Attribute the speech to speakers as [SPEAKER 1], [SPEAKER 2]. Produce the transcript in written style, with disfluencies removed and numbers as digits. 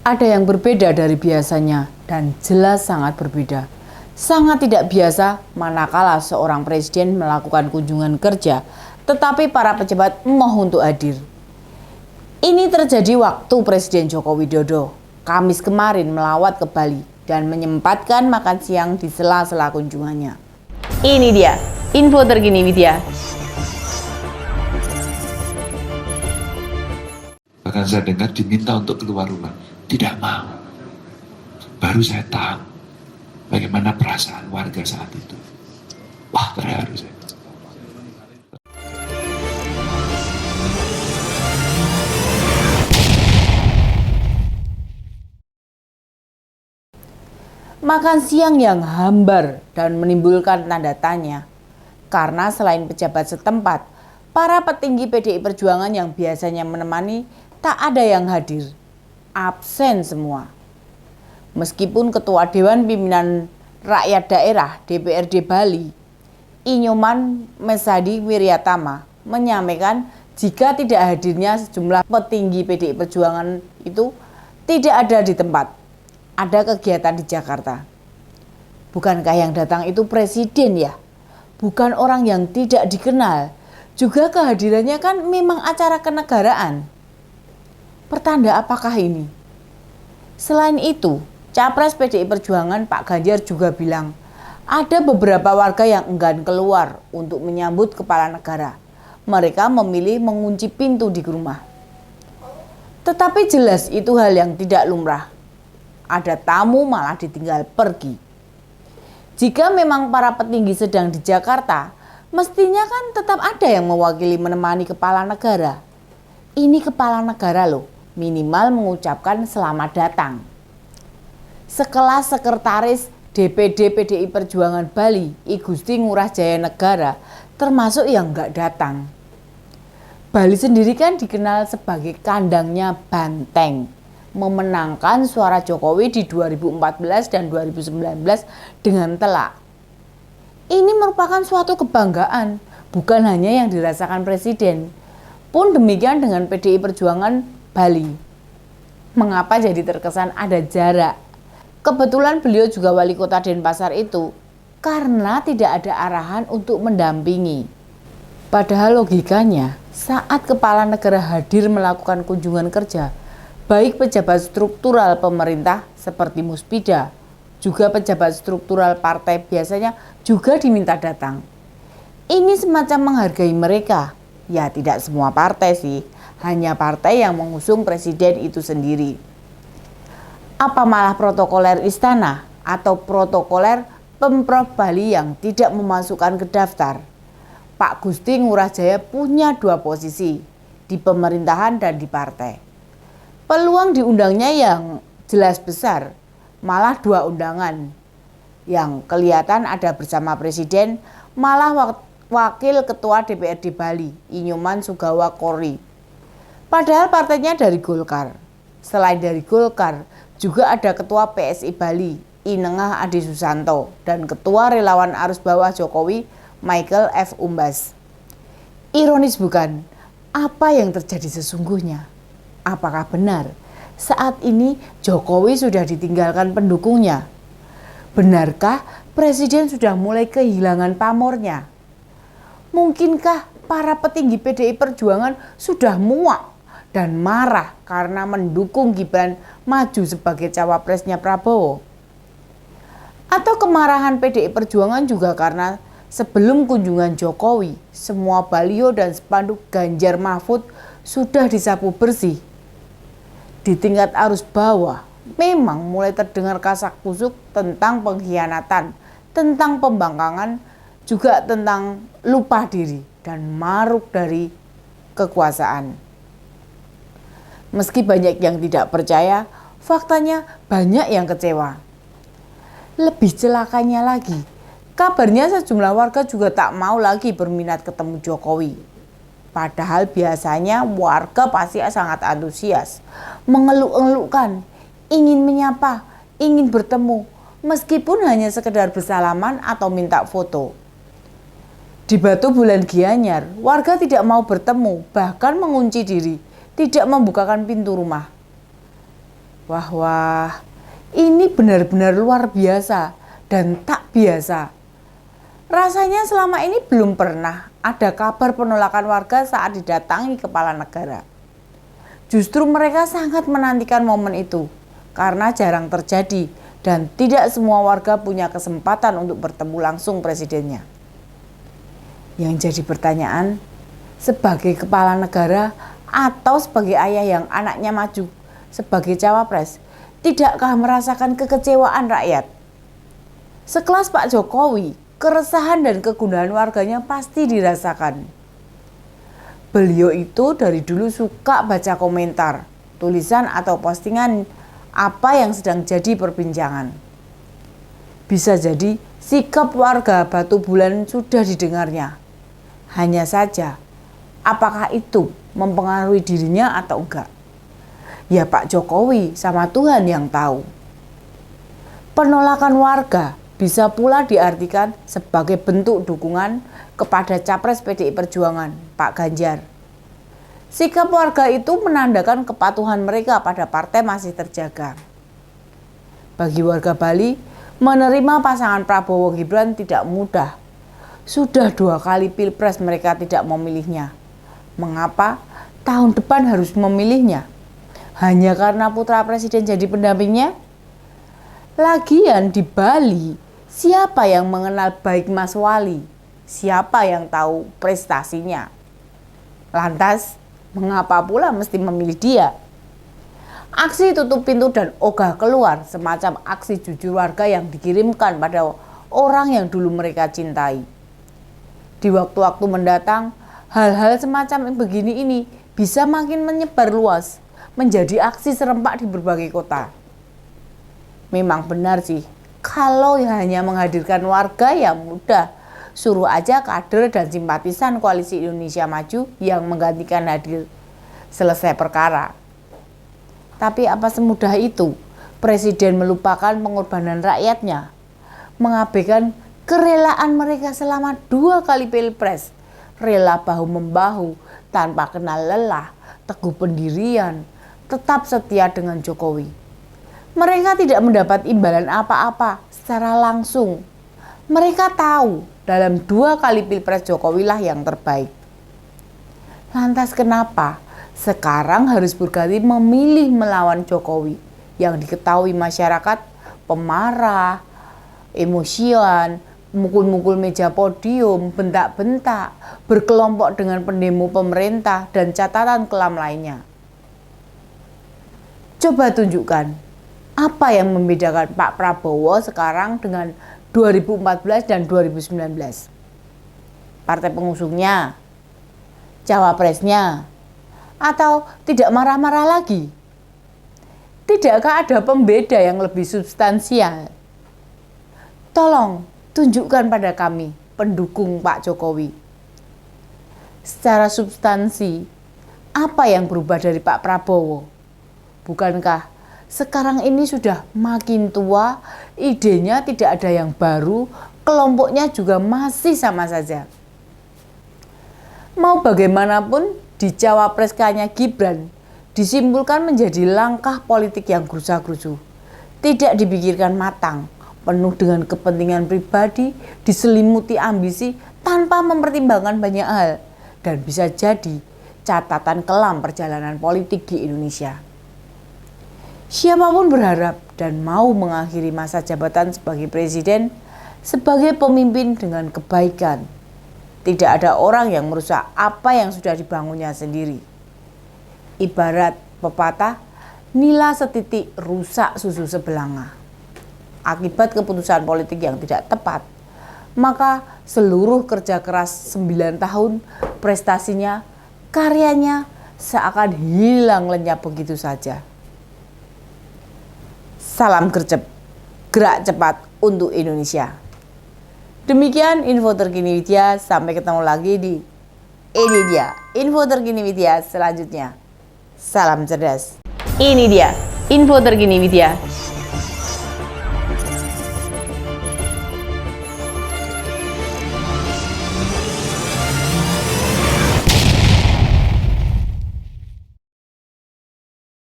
[SPEAKER 1] Ada yang berbeda dari biasanya dan jelas sangat berbeda. Sangat tidak biasa manakala seorang presiden melakukan kunjungan kerja, tetapi para pejabat emoh untuk hadir. Ini terjadi waktu Presiden Joko Widodo Kamis kemarin melawat ke Bali dan menyempatkan makan siang di sela-sela kunjungannya. Ini dia info terkini Widya.
[SPEAKER 2] Bahkan saya dengar diminta untuk keluar rumah, tidak mau. Baru saya tahu bagaimana perasaan warga saat itu. Wah, terharu saya.
[SPEAKER 1] Makan siang yang hambar dan menimbulkan tanda tanya. Karena selain pejabat setempat, para petinggi PDI Perjuangan yang biasanya menemani tak ada yang hadir. Absen semua. Meskipun Ketua Dewan Pimpinan Rakyat Daerah DPRD Bali, Inyoman Mesadi Wiryatama, menyampaikan jika tidak hadirnya sejumlah petinggi PDI Perjuangan itu tidak ada di tempat. Ada kegiatan di Jakarta. Bukankah yang datang itu presiden ya? Bukan orang yang tidak dikenal. Juga kehadirannya kan memang acara kenegaraan. Pertanda apakah ini? Selain itu, Capres PDI Perjuangan Pak Ganjar juga bilang, ada beberapa warga yang enggan keluar untuk menyambut kepala negara. Mereka memilih mengunci pintu di rumah. Tetapi jelas itu hal yang tidak lumrah. Ada tamu malah ditinggal pergi. Jika memang para petinggi sedang di Jakarta, mestinya kan tetap ada yang mewakili menemani kepala negara. Ini kepala negara loh, minimal mengucapkan selamat datang. Sekelas sekretaris DPD PDI Perjuangan Bali, I Gusti Ngurah Jaya Negara, termasuk yang nggak datang. Bali sendiri kan dikenal sebagai kandangnya banteng, memenangkan suara Jokowi di 2014 dan 2019 dengan telak. Ini merupakan suatu kebanggaan, bukan hanya yang dirasakan presiden. Pun demikian dengan PDI Perjuangan Bali. Mengapa jadi terkesan ada jarak? Kebetulan beliau juga wali kota Denpasar itu karena tidak ada arahan untuk mendampingi. Padahal logikanya saat kepala negara hadir melakukan kunjungan kerja, baik pejabat struktural pemerintah seperti Muspida, juga pejabat struktural partai biasanya juga diminta datang. Ini semacam menghargai mereka. Ya tidak semua partai sih, hanya partai yang mengusung presiden itu sendiri. Apa malah protokoler istana atau protokoler Pemprov Bali yang tidak memasukkan ke daftar? Pak Gusti Ngurah Jaya punya dua posisi, di pemerintahan dan di partai. Peluang diundangnya yang jelas besar, malah dua undangan. Yang kelihatan ada bersama presiden, malah wakil ketua DPRD Bali, Inyoman Sugawa Kori. Padahal partainya dari Golkar. Selain dari Golkar, juga ada ketua PSI Bali, Inengah Adi Susanto, dan ketua relawan arus bawah Jokowi, Michael F. Umbas. Ironis bukan? Apa yang terjadi sesungguhnya? Apakah benar saat ini Jokowi sudah ditinggalkan pendukungnya? Benarkah presiden sudah mulai kehilangan pamornya? Mungkinkah para petinggi PDI Perjuangan sudah muak dan marah karena mendukung Gibran maju sebagai cawapresnya Prabowo? Atau kemarahan PDI Perjuangan juga karena sebelum kunjungan Jokowi, semua baliho dan spanduk Ganjar Mahfud sudah disapu bersih. Di tingkat arus bawah, memang mulai terdengar kasak-kusuk tentang pengkhianatan, tentang pembangkangan, juga tentang lupa diri dan maruk dari kekuasaan. Meski banyak yang tidak percaya, faktanya banyak yang kecewa. Lebih celakanya lagi, kabarnya sejumlah warga juga tak mau lagi berminat ketemu Jokowi. Padahal biasanya warga pasti sangat antusias, mengeluk-elukkan, ingin menyapa, ingin bertemu, meskipun hanya sekedar bersalaman atau minta foto. Di Batu Bulan Gianyar, warga tidak mau bertemu, bahkan mengunci diri, tidak membukakan pintu rumah. Wah, ini benar-benar luar biasa dan tak biasa. Rasanya selama ini belum pernah ada kabar penolakan warga saat didatangi kepala negara. Justru mereka sangat menantikan momen itu karena jarang terjadi dan tidak semua warga punya kesempatan untuk bertemu langsung presidennya. Yang jadi pertanyaan, sebagai kepala negara atau sebagai ayah yang anaknya maju sebagai cawapres, tidakkah merasakan kekecewaan rakyat? Sekelas Pak Jokowi, keresahan dan kegundahan warganya pasti dirasakan. Beliau itu dari dulu suka baca komentar, tulisan atau postingan apa yang sedang jadi perbincangan. Bisa jadi sikap warga Batu Bulan sudah didengarnya. Hanya saja, apakah itu mempengaruhi dirinya atau enggak? Ya Pak Jokowi sama Tuhan yang tahu. Penolakan warga bisa pula diartikan sebagai bentuk dukungan kepada Capres PDI Perjuangan, Pak Ganjar. Sikap warga itu menandakan kepatuhan mereka pada partai masih terjaga. Bagi warga Bali, menerima pasangan Prabowo Gibran tidak mudah. Sudah 2 kali pilpres mereka tidak memilihnya. Mengapa tahun depan harus memilihnya? Hanya karena putra presiden jadi pendampingnya? Lagian di Bali, siapa yang mengenal baik Mas Wali? Siapa yang tahu prestasinya? Lantas, mengapa pula mesti memilih dia? Aksi tutup pintu dan ogah keluar semacam aksi jujur warga yang dikirimkan pada orang yang dulu mereka cintai. Di waktu-waktu mendatang, hal-hal semacam begini ini bisa makin menyebar luas, menjadi aksi serempak di berbagai kota. Memang benar sih, kalau hanya menghadirkan warga yang mudah, suruh aja kader dan simpatisan Koalisi Indonesia Maju yang menggantikan hadir, selesai perkara. Tapi apa semudah itu presiden melupakan pengorbanan rakyatnya, mengabaikan kerelaan mereka selama 2 kali pilpres, rela bahu-membahu tanpa kenal lelah, teguh pendirian, tetap setia dengan Jokowi. Mereka tidak mendapat imbalan apa-apa secara langsung. Mereka tahu dalam 2 kali pilpres Jokowi lah yang terbaik. Lantas kenapa sekarang harus berganti memilih melawan Jokowi yang diketahui masyarakat pemarah, emosian, mukul-mukul meja podium, bentak-bentak, berkelompok dengan pendemo pemerintah dan catatan kelam lainnya? Coba tunjukkan apa yang membedakan Pak Prabowo sekarang dengan 2014 dan 2019. Partai pengusungnya, cawapresnya, atau tidak marah-marah lagi? Tidakkah ada pembeda yang lebih substansial? Tolong tunjukkan pada kami, pendukung Pak Jokowi. Secara substansi, apa yang berubah dari Pak Prabowo? Bukankah sekarang ini sudah makin tua, idenya tidak ada yang baru, kelompoknya juga masih sama saja. Mau bagaimanapun, di cawapreskannya Gibran disimpulkan menjadi langkah politik yang gerusa-gerusu, tidak dipikirkan matang, penuh dengan kepentingan pribadi, diselimuti ambisi tanpa mempertimbangkan banyak hal, dan bisa jadi catatan kelam perjalanan politik di Indonesia. Siapapun berharap dan mau mengakhiri masa jabatan sebagai presiden, sebagai pemimpin dengan kebaikan. Tidak ada orang yang merusak apa yang sudah dibangunnya sendiri. Ibarat pepatah, nila setitik rusak susu sebelanga. Akibat keputusan politik yang tidak tepat, maka seluruh kerja keras 9 tahun, prestasinya, karyanya seakan hilang lenyap begitu saja. Salam gercep, gerak cepat untuk Indonesia. Demikian info terkini Widya, sampai ketemu lagi di ini dia info terkini Widya selanjutnya. Salam cerdas. Ini dia info terkini Widya